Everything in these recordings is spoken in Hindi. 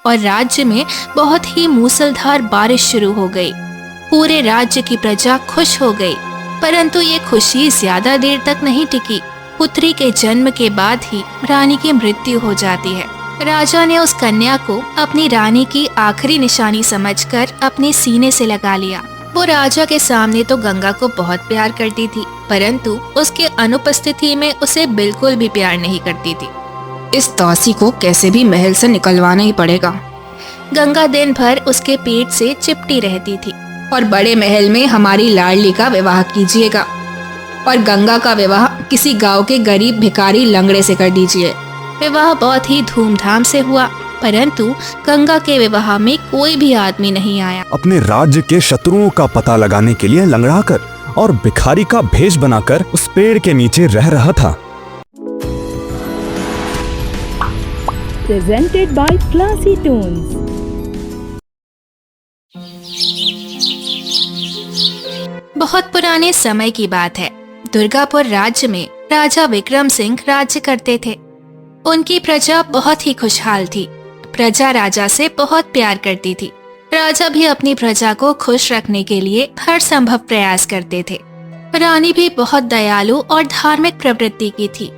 और राज्य में बहुत ही मूसलधार बारिश शुरू हो गई। पूरे राज्य की प्रजा खुश हो गई, परंतु ये खुशी ज्यादा देर तक नहीं टिकी। पुत्री के जन्म के बाद ही रानी की मृत्यु हो जाती है। राजा ने उस कन्या को अपनी रानी की आखिरी निशानी समझकर अपने सीने से लगा लिया। वो राजा के सामने तो गंगा को बहुत प्यार करती थी, परंतु उसके अनुपस्थिति में उसे बिल्कुल भी प्यार नहीं करती थी। इस दासी को कैसे भी महल से निकलवाना ही पड़ेगा। गंगा दिन भर उसके पेट से चिपटी रहती थी। और बड़े महल में हमारी लाडली का विवाह कीजिएगा और गंगा का विवाह किसी गांव के गरीब भिखारी लंगड़े से कर दीजिए। विवाह बहुत ही धूमधाम से हुआ, परंतु गंगा के विवाह में कोई भी आदमी नहीं आया। अपने राज्य के शत्रुओं का पता लगाने के लिए लंगड़ाकर और भिखारी का भेष बनाकर उस पेड़ के नीचे रह रहा था। Presented by Classy Tunes। बहुत पुराने समय की बात है। दुर्गापुर राज्य में राजा विक्रम सिंह राज्य करते थे। उनकी प्रजा बहुत ही खुशहाल थी। प्रजा राजा से बहुत प्यार करती थी। राजा भी अपनी प्रजा को खुश रखने के लिए हर संभव प्रयास करते थे। रानी भी बहुत दयालु और धार्मिक प्रवृत्ति की थी।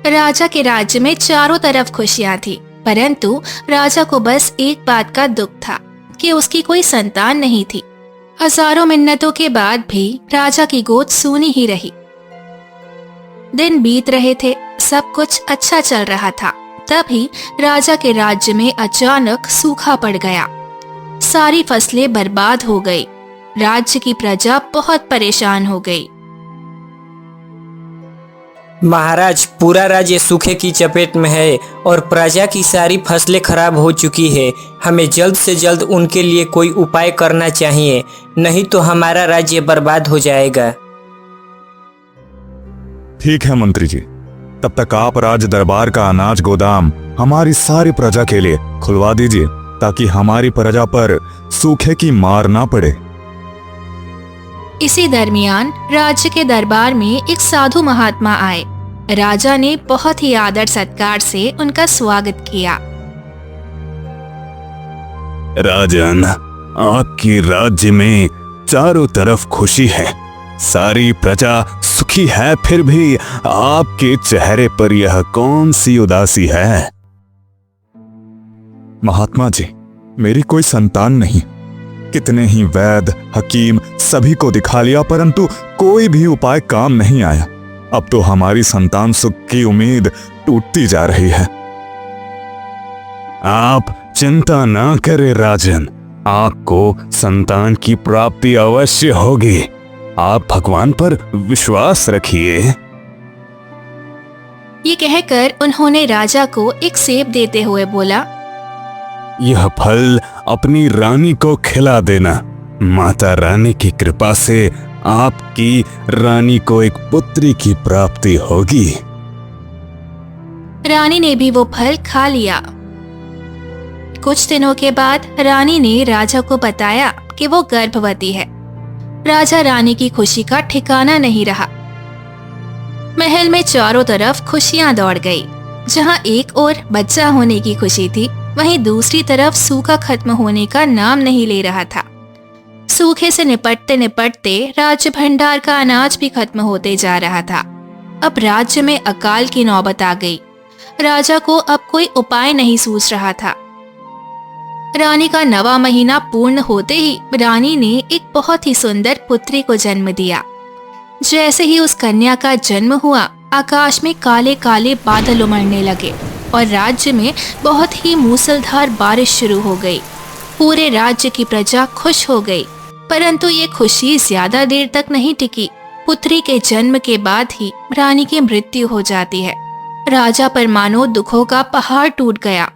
राजा के राज्य में चारों तरफ खुशियां थी, परंतु राजा को बस एक बात का दुख था कि उसकी कोई संतान नहीं थी। हजारों मिन्नतों के बाद भी राजा की गोद सूनी ही रही। दिन बीत रहे थे, सब कुछ अच्छा चल रहा था। तभी राजा के राज्य में अचानक सूखा पड़ गया। सारी फसलें बर्बाद हो गई। राज्य की प्रजा बहुत परेशान हो गई। महाराज, पूरा राज्य सूखे की चपेट में है और प्रजा की सारी फसलें खराब हो चुकी है। हमें जल्द से जल्द उनके लिए कोई उपाय करना चाहिए, नहीं तो हमारा राज्य बर्बाद हो जाएगा। ठीक है मंत्री जी, तब तक आप राज दरबार का अनाज गोदाम हमारी सारी प्रजा के लिए खुलवा दीजिए, ताकि हमारी प्रजा पर सूखे की मार ना पड़े। इसी दरमियान राज्य के दरबार में एक साधु महात्मा आए। राजा ने बहुत ही आदर सत्कार से उनका स्वागत किया। राजन, आपकी राज्य में चारों तरफ खुशी है, सारी प्रजा सुखी है, फिर भी आपके चेहरे पर यह कौन सी उदासी है? महात्मा जी, मेरी कोई संतान नहीं। कितने ही वैद्य हकीम सभी को दिखा लिया, परंतु कोई भी उपाय काम नहीं आया। अब तो हमारी संतान सुख की उम्मीद टूटती जा रही है। आप चिंता ना करें राजन, आपको संतान की प्राप्ति अवश्य होगी। आप भगवान पर विश्वास रखिए। ये कहकर उन्होंने राजा को एक सेब देते हुए बोला, यह फल अपनी रानी को खिला देना। माता रानी की कृपा से आपकी रानी को एक पुत्री की प्राप्ति होगी। रानी ने भी वो फल खा लिया। कुछ दिनों के बाद रानी ने राजा को बताया कि वो गर्भवती है। राजा रानी की खुशी का ठिकाना नहीं रहा। महल में चारों तरफ खुशियां दौड़ गई। जहां एक ओर बच्चा होने की खुशी थी, वहीं दूसरी तरफ सूखा खत्म होने का नाम नहीं ले रहा था। सूखे से निपटते निपटते राज्य भंडार का अनाज भी खत्म होते जा रहा था। अब राज्य में अकाल की नौबत आ गई। राजा को अब कोई उपाय नहीं सूझ रहा था। रानी का 9वां महीना पूर्ण होते ही रानी ने एक बहुत ही सुंदर पुत्री को जन्म दिया। जैसे ही उस कन्या का जन्म हुआ, आकाश में काले काले बादल उमड़ने लगे और राज्य में बहुत ही मूसलधार बारिश शुरू हो गई। पूरे राज्य की प्रजा खुश हो गई, परंतु ये खुशी ज्यादा देर तक नहीं टिकी। पुत्री के जन्म के बाद ही रानी की मृत्यु हो जाती है। राजा पर मानो दुखों का पहाड़ टूट गया।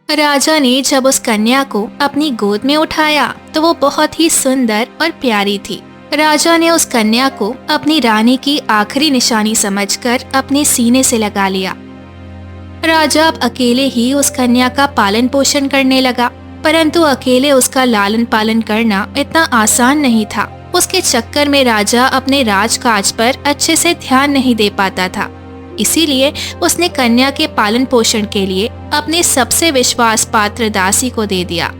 राजा ने जब उस कन्या को अपनी गोद में उठाया तो वो बहुत ही सुंदर और प्यारी थी। राजा ने उस कन्या को अपनी रानी की आखिरी निशानी समझकर अपने सीने से लगा लिया। राजा अब अकेले ही उस कन्या का पालन पोषण करने लगा, परंतु अकेले उसका लालन पालन करना इतना आसान नहीं था। उसके चक्कर में राजा अपने राजकाज पर अच्छे से ध्यान नहीं दे पाता था। इसीलिए उसने कन्या के पालन पोषण के लिए अपने सबसे विश्वास पात्र दासी को दे दिया।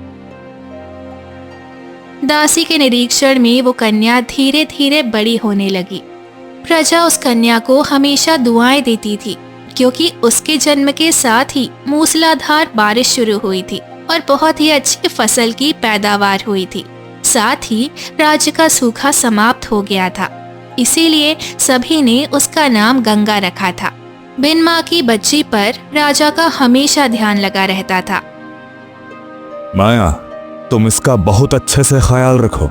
दासी के निरीक्षण में वो कन्या धीरे धीरे बड़ी होने लगी। प्रजा उस कन्या को हमेशा दुआएं देती थी, क्योंकि उसके जन्म के साथ ही मूसलाधार बारिश शुरू हुई थी और बहुत ही अच्छी फसल की पैदावार हुई थी। साथ ही राज्य का सूखा समाप्त हो गया था, इसीलिए सभी ने उसका नाम गंगा रखा था। बिन माँ की बच्ची पर राजा का हमेशा ध्यान लगा रहता था। माया, तुम इसका बहुत अच्छे से ख्याल रखो।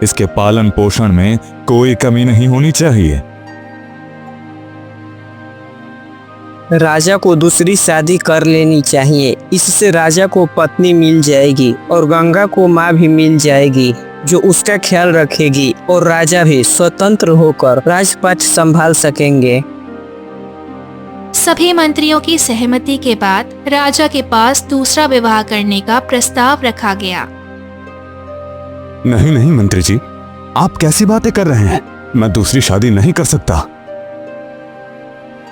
इसके पालन पोषण में कोई कमी नहीं होनी चाहिए। राजा को दूसरी शादी कर लेनी चाहिए। इससे राजा को पत्नी मिल जाएगी और गंगा को माँ भी मिल जाएगी, जो उसका ख्याल रखेगी, और राजा भी स्वतंत्र होकर राजपाट संभाल सकेंगे। सभी मंत्रियों की सहमति के बाद राजा के पास दूसरा विवाह करने का प्रस्ताव रखा गया। नहीं नहीं मंत्री जी, आप कैसी बातें कर रहे हैं? मैं दूसरी शादी नहीं कर सकता।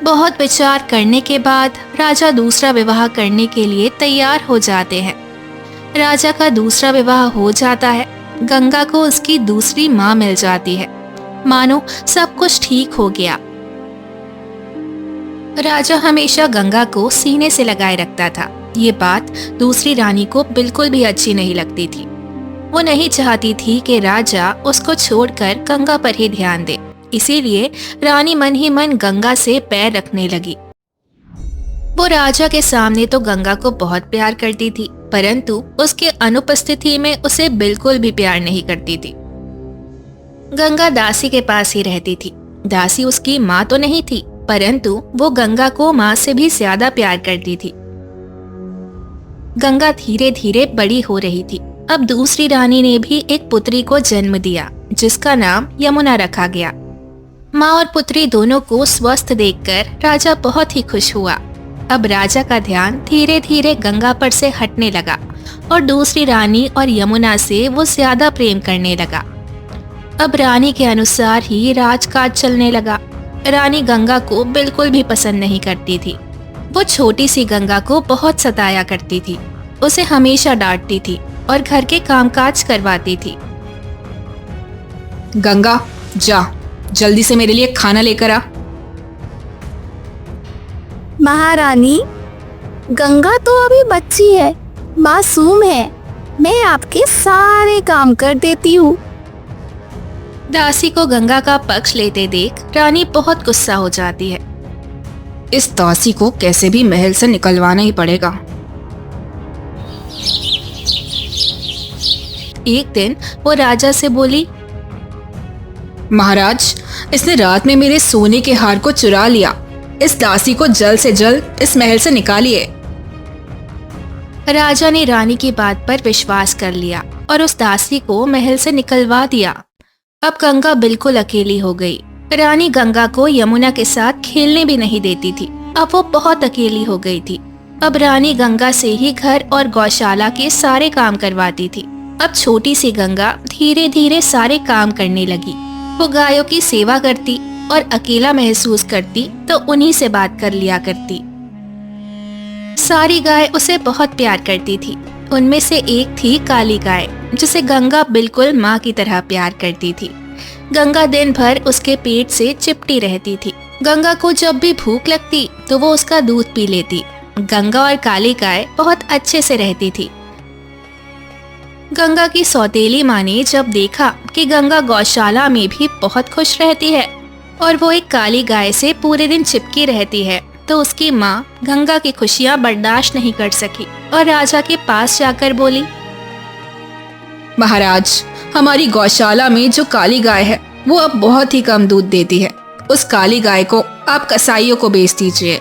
बहुत विचार करने के बाद राजा दूसरा विवाह करने के लिए तैयार हो जाते हैं। राजा का दूसरा विवाह हो जाता है। गंगा को उसकी दूसरी माँ मिल जाती है। मानो सब कुछ ठीक हो गया। राजा हमेशा गंगा को सीने से लगाए रखता था। ये बात दूसरी रानी को बिल्कुल भी अच्छी नहीं लगती थी। वो नहीं चाहती थी कि राजा उसको छोड़कर गंगा पर ही ध्यान दे, इसीलिए रानी मन ही मन गंगा से पैर रखने लगी। वो राजा के सामने तो गंगा को बहुत प्यार करती थी, परंतु उसके अनुपस्थिति में उसे बिल्कुल भी प्यार नहीं करती थी। गंगा दासी के पास ही रहती थी। दासी उसकी माँ तो नहीं थी, परंतु वो गंगा को माँ से भी ज्यादा प्यार करती थी। गंगा धीरे धीरे बड़ी हो रही थी। अब दूसरी रानी ने भी एक पुत्री को जन्म दिया, जिसका नाम यमुना रखा गया। माँ और पुत्री दोनों को स्वस्थ देखकर राजा बहुत ही खुश हुआ। अब राजा का ध्यान धीरे धीरे गंगा पर से हटने लगा और दूसरी रानी और यमुना से वो ज्यादा प्रेम करने लगा। अब रानी के अनुसार ही राजकाज चलने लगा। रानी गंगा को बिल्कुल भी पसंद नहीं करती थी। वो छोटी सी गंगा को बहुत सताया करती थी, उसे हमेशा डांटती थी और घर के कामकाज करवाती थी। गंगा, जा जल्दी से मेरे लिए खाना लेकर आ। महारानी, गंगा तो अभी बच्ची है, मासूम है। मैं आपके सारे काम कर देती हूँ। दासी को गंगा का पक्ष लेते देख रानी बहुत गुस्सा हो जाती है। इस दासी को कैसे भी महल से निकलवाना ही पड़ेगा। एक दिन वो राजा से बोली, महाराज, इसने रात में मेरे सोने के हार को चुरा लिया। इस दासी को जल्द से जल्द इस महल से निकालिए। राजा ने रानी की बात पर विश्वास कर लिया और उस दासी को महल से निकलवा दिया। अब गंगा बिल्कुल अकेली हो गई। रानी गंगा को यमुना के साथ खेलने भी नहीं देती थी। अब वो बहुत अकेली हो गई थी। अब रानी गंगा से ही घर और गौशाला के सारे काम करवाती थी। अब छोटी सी गंगा धीरे धीरे सारे काम करने लगी। वो गायों की सेवा करती और अकेला महसूस करती तो उन्हीं से बात कर लिया करती। सारी गाय उसे बहुत प्यार करती थी। उनमें से एक थी काली गाय, जिसे गंगा बिल्कुल माँ की तरह प्यार करती थी। गंगा दिन भर उसके पेट से चिपटी रहती थी। गंगा को जब भी भूख लगती तो वो उसका दूध पी लेती। गंगा और काली गाय बहुत अच्छे से रहती थी। गंगा की सौतेली माँ ने जब देखा कि गंगा गौशाला में भी बहुत खुश रहती है और वो एक काली गाय से पूरे दिन चिपकी रहती है, तो उसकी माँ गंगा की खुशियाँ बर्दाश्त नहीं कर सकी और राजा के पास जाकर बोली, महाराज, हमारी गौशाला में जो काली गाय है वो अब बहुत ही कम दूध देती है। उस काली गाय को आप कसाईयों को बेच दीजिए।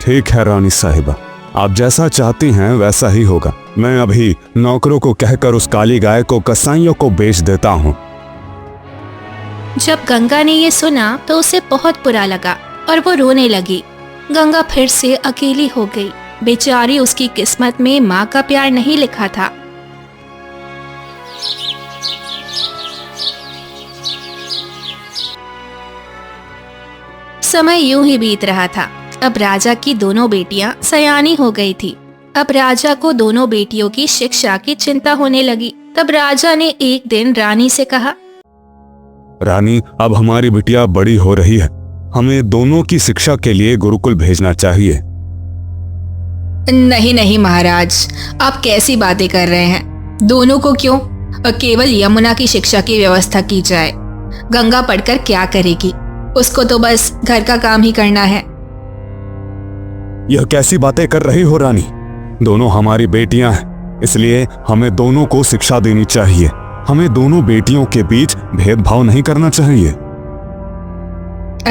ठीक है रानी साहिबा, आप जैसा चाहती हैं वैसा ही होगा। मैं अभी नौकरों को कहकर उस काली गाय को कसाईयों को बेच देता हूँ। जब गंगा ने ये सुना तो उसे बहुत बुरा लगा और वो रोने लगी। गंगा फिर से अकेली हो गई। बेचारी, उसकी किस्मत में माँ का प्यार नहीं लिखा था। समय यूं ही बीत रहा था। अब राजा की दोनों बेटियां सयानी हो गई थी। अब राजा को दोनों बेटियों की शिक्षा की चिंता होने लगी। तब राजा ने एक दिन रानी से कहा, रानी, अब हमारी बिटिया बड़ी हो रही है, हमें दोनों की शिक्षा के लिए गुरुकुल भेजना चाहिए। नहीं नहीं महाराज, आप कैसी बातें कर रहे हैं? दोनों को क्यों? केवल यमुना की शिक्षा की व्यवस्था की जाए। गंगा पढ़कर क्या करेगी? उसको तो बस घर का काम ही करना है। यह कैसी बातें कर रही हो रानी? दोनों हमारी बेटियां हैं, इसलिए हमें दोनों को शिक्षा देनी चाहिए। हमें दोनों बेटियों के बीच भेदभाव नहीं करना चाहिए।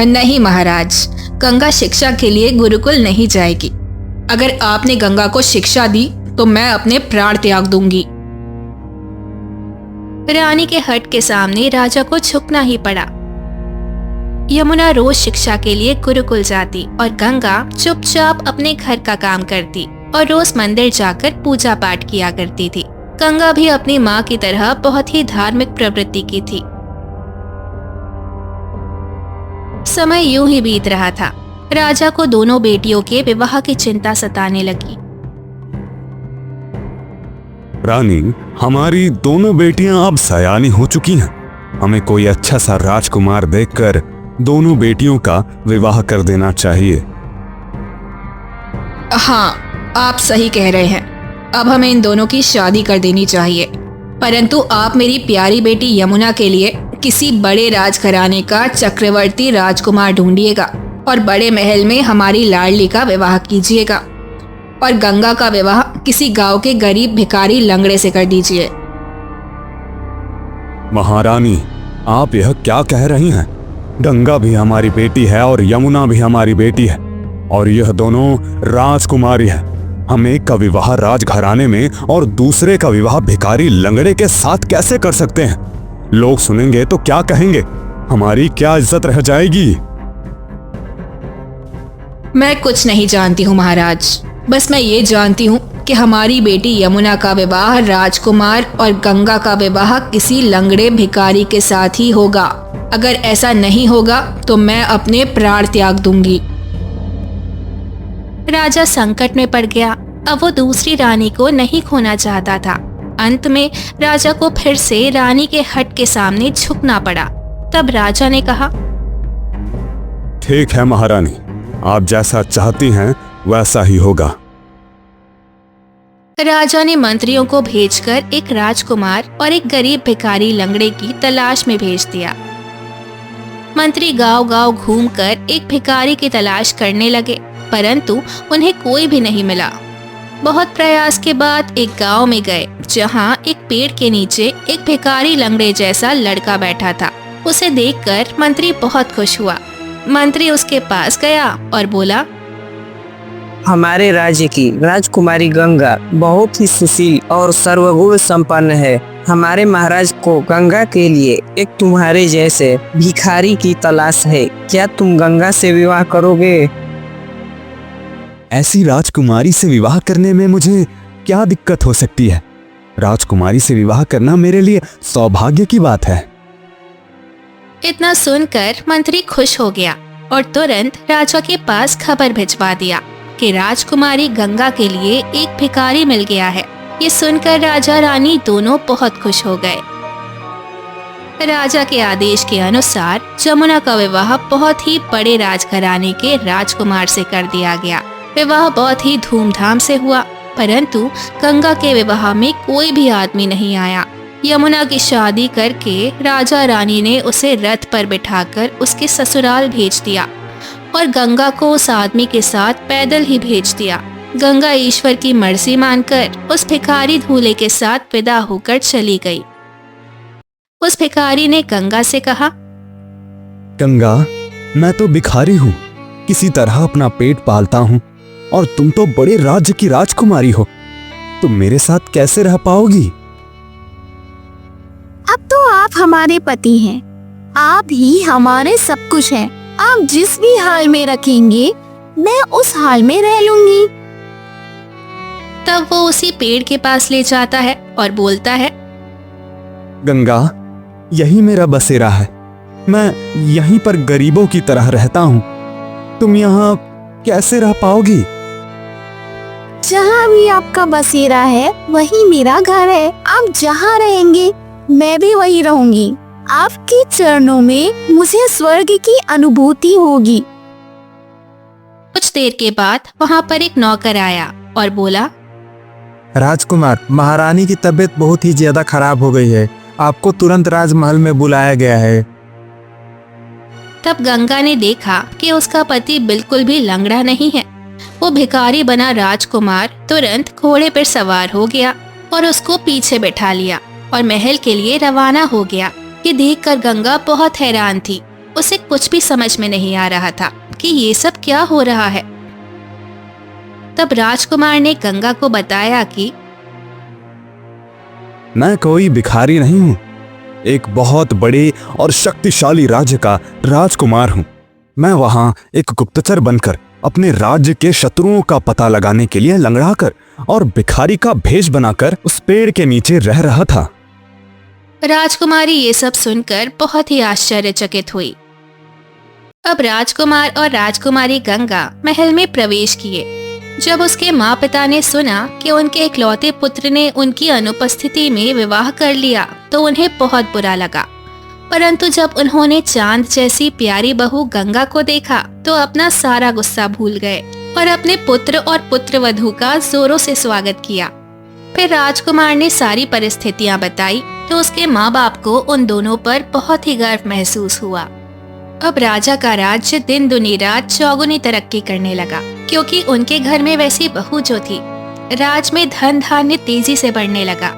नहीं महाराज, गंगा शिक्षा के लिए गुरुकुल नहीं जाएगी। अगर आपने गंगा को शिक्षा दी तो मैं अपने प्राण त्याग दूंगी। रानी के हट के सामने राजा को झुकना ही पड़ा। यमुना रोज शिक्षा के लिए गुरुकुल जाती और गंगा चुपचाप अपने घर का काम करती और रोज मंदिर जाकर पूजा पाठ किया करती थी। गंगा भी अपनी माँ की तरह बहुत ही धार्मिक प्रवृत्ति की थी। समय यूं ही बीत रहा था। राजा को दोनों बेटियों के विवाह की चिंता सताने लगी। रानी, हमारी दोनों बेटियां अब सयानी हो चुकी हैं। हमें कोई अच्छा सा राजकुमार देखकर दोनों बेटियों का विवाह कर देना चाहिए। हाँ, आप सही कह रहे हैं। अब हमें इन दोनों की शादी कर देनी चाहिए। परंतु आप मेरी प्यारी बेटी यमुना के लिए किसी बड़े राजघराने का चक्रवर्ती राजकुमार ढूंढिएगा और बड़े महल में हमारी लाडली का विवाह कीजिएगा, और गंगा का विवाह किसी गांव के गरीब भिखारी लंगड़े से कर दीजिए। महारानी, आप यह क्या कह रही हैं? गंगा भी हमारी बेटी है और यमुना भी हमारी बेटी है, और यह दोनों राजकुमारी है। हम एक का विवाह राजघराने में और दूसरे का विवाह भिखारी लंगड़े के साथ कैसे कर सकते हैं? लोग सुनेंगे तो क्या कहेंगे? हमारी क्या इज्जत रह जाएगी? मैं कुछ नहीं जानती हूँ महाराज, बस मैं ये जानती हूँ कि हमारी बेटी यमुना का विवाह राजकुमार और गंगा का विवाह किसी लंगड़े भिखारी के साथ ही होगा। अगर ऐसा नहीं होगा तो मैं अपने प्राण त्याग दूंगी। राजा संकट में पड़ गया। अब वो दूसरी रानी को नहीं खोना चाहता था। अंत में राजा को फिर से रानी के हट के सामने झुकना पड़ा। तब राजा ने कहा, ठीक है महारानी, आप जैसा चाहती हैं वैसा ही होगा। राजा ने मंत्रियों को भेजकर एक राजकुमार और एक गरीब भिखारी लंगड़े की तलाश में भेज दिया। मंत्री गांव-गांव घूमकर एक भिखारी की तलाश करने लगे, परंतु उन्हें कोई भी नहीं मिला। बहुत प्रयास के बाद एक गांव में गए, जहां एक पेड़ के नीचे एक भिखारी लंगड़े जैसा लड़का बैठा था। उसे देखकर मंत्री बहुत खुश हुआ। मंत्री उसके पास गया और बोला, हमारे राज्य की राजकुमारी गंगा बहुत ही सुशील और सर्वगुण संपन्न है। हमारे महाराज को गंगा के लिए एक तुम्हारे जैसे भिखारी की तलाश है। क्या तुम गंगा से विवाह करोगे? ऐसी राजकुमारी से विवाह करने में मुझे क्या दिक्कत हो सकती है? राजकुमारी से विवाह करना मेरे लिए सौभाग्य की बात है। इतना सुनकर मंत्री खुश हो गया और तुरंत राजा के पास खबर भिजवा दिया कि राजकुमारी गंगा के लिए एक भिखारी मिल गया है। ये सुनकर राजा रानी दोनों बहुत खुश हो गए। राजा के आदेश के अनुसार जमुना का विवाह बहुत ही बड़े राजघराने के राजकुमार से कर दिया गया। विवाह बहुत ही धूमधाम से हुआ, परंतु गंगा के विवाह में कोई भी आदमी नहीं आया। यमुना की शादी करके राजा रानी ने उसे रथ पर बिठाकर उसके ससुराल भेज दिया और गंगा को उस आदमी के साथ पैदल ही भेज दिया। गंगा ईश्वर की मर्जी मानकर उस भिखारी दूल्हे के साथ विदा होकर चली गई। उस भिखारी ने गंगा से कहा, गंगा, मैं तो भिखारी हूँ, किसी तरह अपना पेट पालता हूँ, और तुम तो बड़े राज्य की राजकुमारी हो, तुम मेरे साथ कैसे रह पाओगी? अब तो आप हमारे पति हैं, आप ही हमारे सब कुछ हैं। आप जिस भी हाल में रखेंगे मैं उस हाल में रह लूंगी। तब वो उसी पेड़ के पास ले जाता है और बोलता है, गंगा, यही मेरा बसेरा है। मैं यहीं पर गरीबों की तरह रहता हूँ। तुम यहाँ कैसे रह पाओगी? जहाँ भी आपका बसेरा है वही मेरा घर है। आप जहाँ रहेंगे मैं भी वही रहूंगी। आपके चरणों में मुझे स्वर्ग की अनुभूति होगी। कुछ देर के बाद वहाँ पर एक नौकर आया और बोला, राजकुमार, महारानी की तबीयत बहुत ही ज्यादा खराब हो गई है। आपको तुरंत राजमहल में बुलाया गया है। तब गंगा ने देखा कि उसका पति बिल्कुल भी लंगड़ा नहीं है। वो भिखारी बना राजकुमार तुरंत घोड़े पर सवार हो गया और उसको पीछे बैठा लिया और महल के लिए रवाना हो गया। ये देखकर गंगा बहुत हैरान थी। उसे कुछ भी समझ में नहीं आ रहा था कि ये सब क्या हो रहा है। तब राजकुमार ने गंगा को बताया कि मैं कोई भिखारी नहीं हूँ, एक बहुत बड़े और शक्तिशाली राज्य का राजकुमार हूँ। मैं वहाँ एक गुप्तचर बनकर अपने राज्य के शत्रुओं का पता लगाने के लिए लंगड़ाकर और भिखारी का भेष बनाकर उस पेड़ के नीचे रह रहा था। राजकुमारी ये सब सुनकर बहुत ही आश्चर्यचकित हुई। अब राजकुमार और राजकुमारी गंगा महल में प्रवेश किए। जब उसके माँ पिता ने सुना कि उनके इकलौते पुत्र ने उनकी अनुपस्थिति में विवाह कर लिया तो उन्हें बहुत बुरा लगा। परंतु जब उन्होंने चांद जैसी प्यारी बहू गंगा को देखा तो अपना सारा गुस्सा भूल गए और अपने पुत्र और पुत्रवधू का जोरों से स्वागत किया। फिर राजकुमार ने सारी परिस्थितियां बताई तो उसके माँ बाप को उन दोनों पर बहुत ही गर्व महसूस हुआ। अब राजा का राज्य दिन दुनी रात चौगुनी तरक्की करने लगा, क्योंकि उनके घर में वैसी बहू जो थी। राज में धन धान्य तेजी से बढ़ने लगा।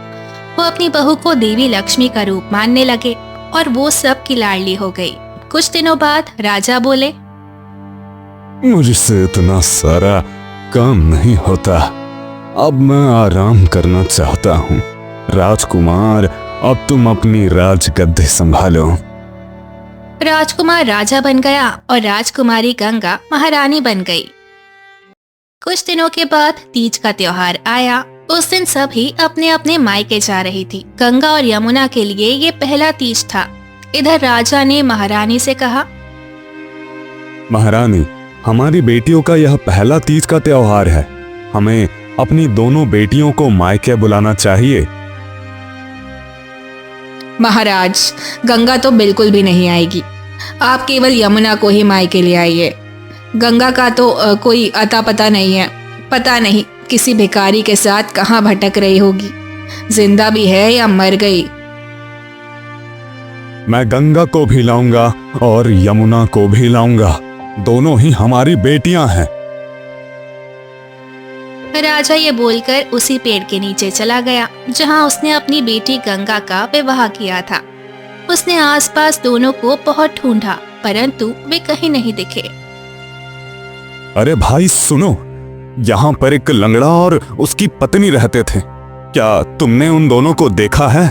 वो अपनी बहू को देवी लक्ष्मी का रूप मानने लगे और वो सब की लाडली हो गई। कुछ दिनों बाद राजा बोले, मुझसे इतना सारा काम नहीं होता, अब मैं आराम करना चाहता हूँ। राजकुमार, अब तुम अपनी राजगद्दी संभालो। राजकुमार राजा बन गया और राजकुमारी गंगा महारानी बन गई। कुछ दिनों के बाद तीज का त्योहार आया। उस दिन सभी अपने अपने मायके जा रही थी। गंगा और यमुना के लिए ये पहला तीज था। इधर राजा ने महारानी से कहा, महारानी, हमारी बेटियों का यह पहला तीज का त्योहार है। हमें अपनी दोनों बेटियों को मायके बुलाना चाहिए। महाराज, गंगा तो बिल्कुल भी नहीं आएगी। आप केवल यमुना को ही मायके ले आइए। गंगा का तो कोई अता पता नहीं है। पता नहीं किसी भिखारी के साथ कहाँ भटक रही होगी, जिंदा भी है या मर गई। मैं गंगा को भी लाऊंगा और यमुना को भी लाऊंगा। दोनों ही हमारी बेटियां हैं। राजा ये बोलकर उसी पेड़ के नीचे चला गया जहां उसने अपनी बेटी गंगा का विवाह किया था। उसने आसपास दोनों को बहुत ढूंढा, परंतु वे कहीं नहीं दिखे। अरे भाई सुनो, यहाँ पर एक लंगड़ा और उसकी पत्नी रहते थे। क्या तुमने उन दोनों को देखा है?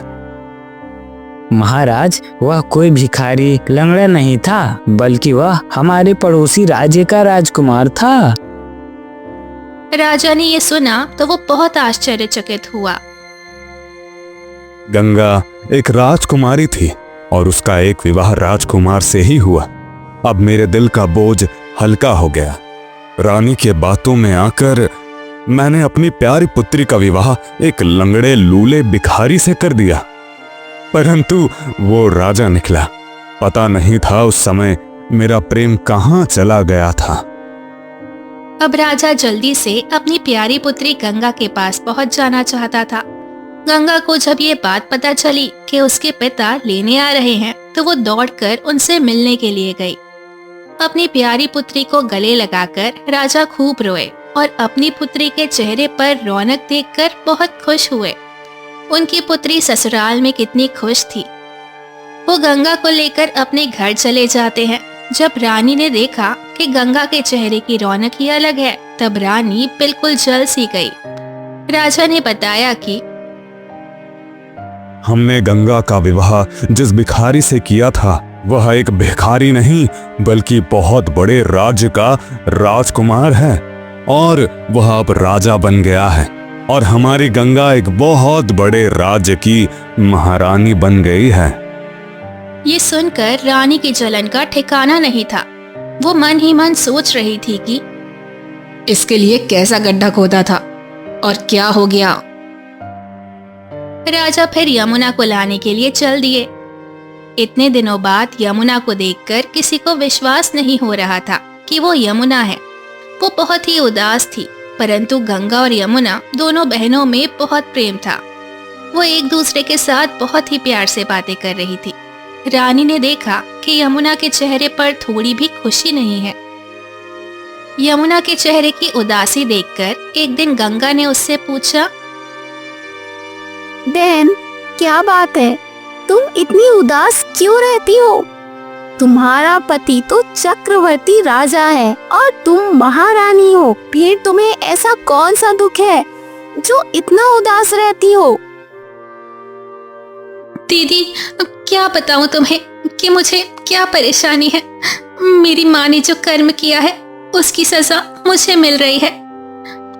महाराज, वह कोई भिखारी लंगड़ा नहीं था, बल्कि वह हमारे पड़ोसी राज्य का राजकुमार था। राजा ने ये सुना तो वो बहुत आश्चर्यचकित हुआ। गंगा एक राजकुमारी थी और उसका एक विवाह राजकुमार से ही हुआ। अब मेरे दिल का बोझ हल्का हो गया। रानी के बातों में आकर मैंने अपनी प्यारी पुत्री का विवाह एक लंगड़े लूले भिखारी से कर दिया, परंतु वो राजा निकला। पता नहीं था उस समय मेरा प्रेम कहाँ चला गया था। अब राजा जल्दी से अपनी प्यारी पुत्री गंगा के पास पहुंच जाना चाहता था। गंगा को जब ये बात पता चली कि उसके पिता लेने आ रहे हैं तो वो दौड़कर उनसे मिलने के लिए गई। अपनी प्यारी पुत्री को गले लगाकर राजा खूब रोए और अपनी पुत्री के चेहरे पर रौनक देखकर बहुत खुश हुए। उनकी पुत्री ससुराल में कितनी खुश थी। वो गंगा को लेकर अपने घर चले जाते हैं। जब रानी ने देखा कि गंगा के चेहरे की रौनक ही अलग है, तब रानी बिल्कुल जल सी गई। राजा ने बताया कि हमने गंगा का विवाह जिस भिखारी से किया था वह एक भिखारी नहीं बल्कि बहुत बड़े राज्य का राजकुमार है और वह अब राजा बन गया है और हमारी गंगा एक बहुत बड़े राज्य की महारानी बन गई है। ये सुनकर रानी की जलन का ठिकाना नहीं था। वो मन ही मन सोच रही थी कि इसके लिए कैसा गड्ढा खोदा था और क्या हो गया। राजा फिर यमुना को लाने के लिए चल दिए। इतने दिनों बाद यमुना को देखकर किसी को विश्वास नहीं हो रहा था कि वो यमुना है। वो बहुत ही उदास थी, परंतु गंगा और यमुना दोनों बहनों में बहुत प्रेम था। वो एक दूसरे के साथ बहुत ही प्यार से बातें कर रही थी। रानी ने देखा कि यमुना के चेहरे पर थोड़ी भी खुशी नहीं है। यमुना के चेहरे की उदासी देखकर एक दिन गंगा ने उससे पूछा, बहन, क्या बात है? तुम इतनी उदास क्यों रहती हो? तुम्हारा पति तो चक्रवर्ती राजा है और तुम महारानी हो, फिर तुम्हें ऐसा कौन सा दुख है जो इतना उदास रहती हो? दीदी, क्या बताऊं तुम्हें कि मुझे क्या परेशानी है। मेरी माँ ने जो कर्म किया है उसकी सजा मुझे मिल रही है।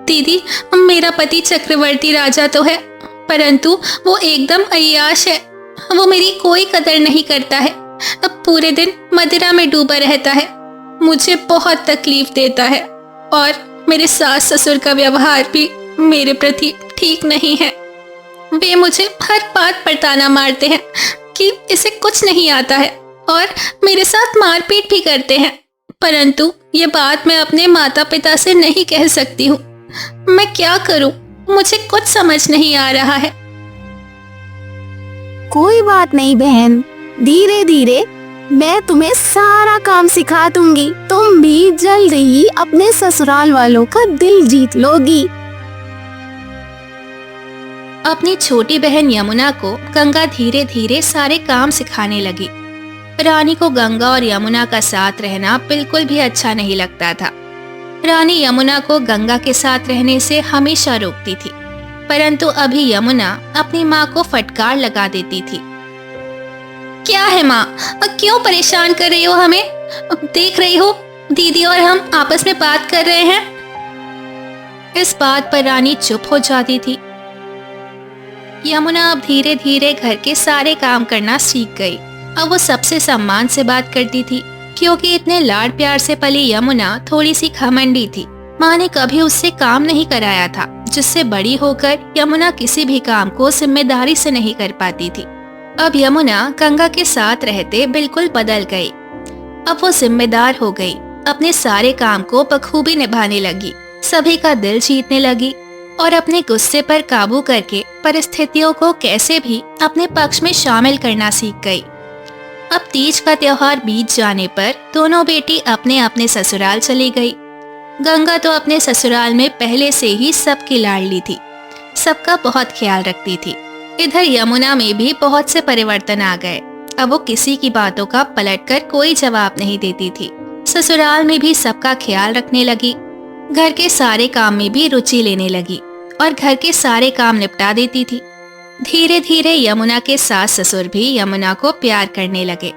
दीदी, मेरा पति चक्रवर्ती राजा तो है, परंतु वो एकदम अय्याश है। वो मेरी कोई कदर नहीं करता है। अब पूरे दिन मदिरा में डूबा रहता है, मुझे बहुत तकलीफ देता है और मेरे सास ससुर का व्यवहार भी मेरे प्रति ठीक नहीं है। वे मुझे हर बात पर ताना मारते हैं कि इसे कुछ नहीं आता है और मेरे साथ मारपीट भी करते हैं, परंतु ये बात मैं अपने माता पिता से नहीं कह सकती हूँ। मैं क्या करूँ, मुझे कुछ समझ नहीं आ रहा है। कोई बात नहीं बहन, धीरे धीरे मैं तुम्हें सारा काम सिखा दूंगी। तुम भी जल्द ही अपने ससुराल वालों का दिल जीत लोगी। अपनी छोटी बहन यमुना को गंगा धीरे धीरे सारे काम सिखाने लगी। रानी को गंगा और यमुना का साथ रहना बिल्कुल भी अच्छा नहीं लगता था। रानी यमुना को गंगा के साथ रहने से हमेशा रोकती थी, परंतु अभी यमुना अपनी माँ को फटकार लगा देती थी। क्या है माँ, क्यों परेशान कर रही हो हमें? देख रही हो दीदी और हम आपस में बात कर रहे हैं। इस बात पर रानी चुप हो जाती थी। यमुना अब धीरे धीरे घर के सारे काम करना सीख गई। अब वो सबसे सम्मान से बात करती थी, क्योंकि इतने लाड प्यार से पली यमुना थोड़ी सी घमंडी थी। माँ ने कभी उससे काम नहीं कराया था, जिससे बड़ी होकर यमुना किसी भी काम को जिम्मेदारी से नहीं कर पाती थी। अब यमुना गंगा के साथ रहते बिल्कुल बदल गई। अब वो जिम्मेदार हो गई, अपने सारे काम को बखूबी निभाने लगी, सभी का दिल जीतने लगी और अपने गुस्से पर काबू करके परिस्थितियों को कैसे भी अपने पक्ष में शामिल करना सीख गई। अब तीज का त्योहार बीत जाने पर दोनों बेटी अपने अपने ससुराल चली गई। गंगा तो अपने ससुराल में पहले से ही सबकी लाडली थी, सबका बहुत ख्याल रखती थी। इधर यमुना में भी बहुत से परिवर्तन आ गए। अब वो किसी की बातों का पलटकर कोई जवाब नहीं देती थी। ससुराल में भी सबका ख्याल रखने लगी, घर के सारे काम में भी रुचि लेने लगी और घर के सारे काम निपटा देती थी। धीरे धीरे यमुना के सास ससुर भी यमुना को प्यार करने लगे।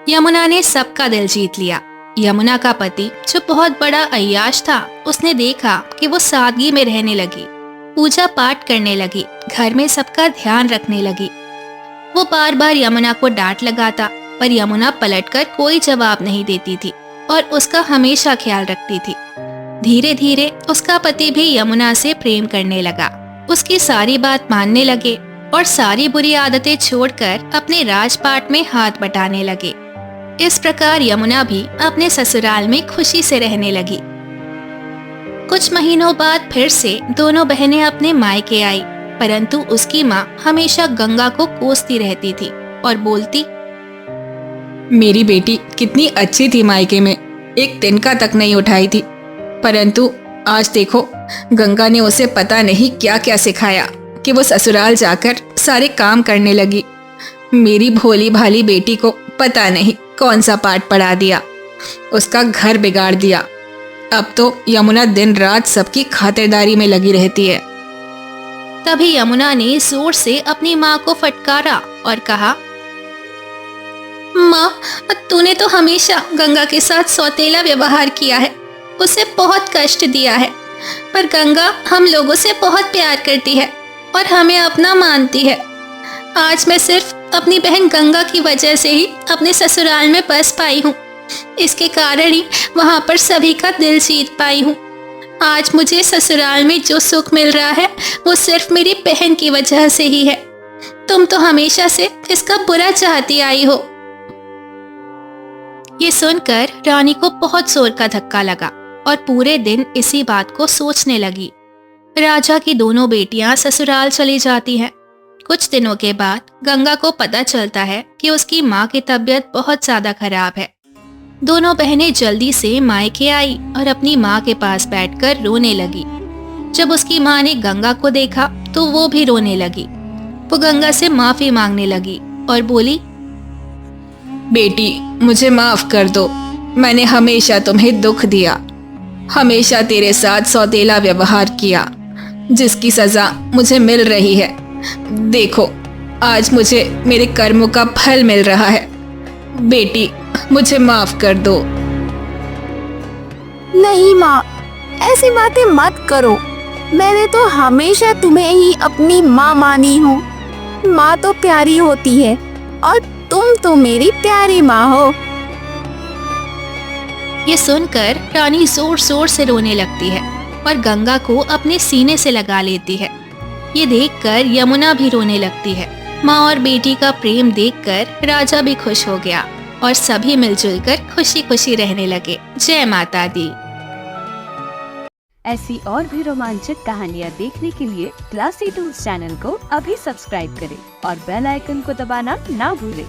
यमुना ने सबका दिल जीत लिया। यमुना का पति जो बहुत बड़ा अय्याश था, उसने देखा कि वो सादगी में रहने लगी, पूजा पाठ करने लगी, घर में सबका ध्यान रखने लगी। वो बार बार यमुना को डांट लगाता, पर यमुना पलटकर कोई जवाब नहीं देती थी और उसका हमेशा ख्याल रखती थी। धीरे धीरे उसका पति भी यमुना से प्रेम करने लगा, उसकी सारी बात मानने लगे और सारी बुरी आदतें छोड़कर अपने राजपाट में हाथ बटाने लगे। इस प्रकार यमुना भी अपने ससुराल में खुशी से रहने लगी। कुछ महीनों बाद फिर से दोनों बहनें अपने मायके आई, परंतु उसकी माँ हमेशा गंगा को कोसती रहती थी और बोलती, मेरी बेटी कितनी अच्छी थी मायके में, एक तिनका तक नहीं उठाई थी, परंतु आज देखो गंगा ने उसे पता नहीं क्या क्या सिखाया कि वो ससुराल जाकर सारे काम करने लगी। मेरी भोली भाली बेटी को पता नहीं कौन सा पाठ पढ़ा दिया, उसका घर बिगाड़ दिया। अब तो यमुना दिन रात सबकी खातिरदारी में लगी रहती है। तभी यमुना ने जोर से अपनी माँ को फटकारा और कहा, माँ, तूने तो हमेशा गंगा के साथ सौतेला व्यवहार किया है, उसे बहुत कष्ट दिया है, पर गंगा हम लोगों से बहुत प्यार करती है और हमें अपना मानती है। आज मैं सिर्फ अपनी बहन गंगा की वजह से ही अपने ससुराल में बस पाई हूँ। इसके कारण ही वहां पर सभी का दिल जीत पाई हूँ। आज मुझे ससुराल में जो सुख मिल रहा है वो सिर्फ मेरी बहन की वजह से ही है। तुम तो हमेशा से इसका बुरा चाहती आई हो। ये सुनकर रानी को बहुत जोर का धक्का लगा और पूरे दिन इसी बात को सोचने लगी। राजा की दोनों बेटियां ससुराल चली जाती हैं। कुछ दिनों के बाद गंगा को पता चलता है कि उसकी माँ की तबीयत बहुत ज्यादा खराब है। दोनों बहनें जल्दी से मायके आई और अपनी माँ के पास बैठकर रोने लगी। जब उसकी माँ ने गंगा को देखा तो वो भी रोने लगी। वो गंगा से माफी मांगने लगी और बोली, बेटी, मुझे माफ कर दो। मैंने हमेशा तुम्हें दुख दिया, हमेशा तेरे साथ सौतेला व्यवहार किया, जिसकी सजा मुझे मिल रही है। देखो, आज मुझे मेरे कर्मों का फल मिल रहा है। बेटी, मुझे माफ कर दो। नहीं माँ, ऐसी बातें मत करो। मैंने तो हमेशा तुम्हें ही अपनी माँ मानी हूँ। माँ तो प्यारी होती है और तुम तो मेरी प्यारी माँ हो। ये सुनकर रानी जोर जोर से रोने लगती है और गंगा को अपने सीने से लगा लेती है। ये देखकर यमुना भी रोने लगती है। माँ और बेटी का प्रेम देखकर राजा भी खुश हो गया और सभी मिलजुल कर खुशी खुशी रहने लगे। जय माता दी। ऐसी और भी रोमांचक कहानियाँ देखने के लिए क्लासी टून्स चैनल को अभी सब्सक्राइब करें और बेल आइकन को दबाना ना भूलें।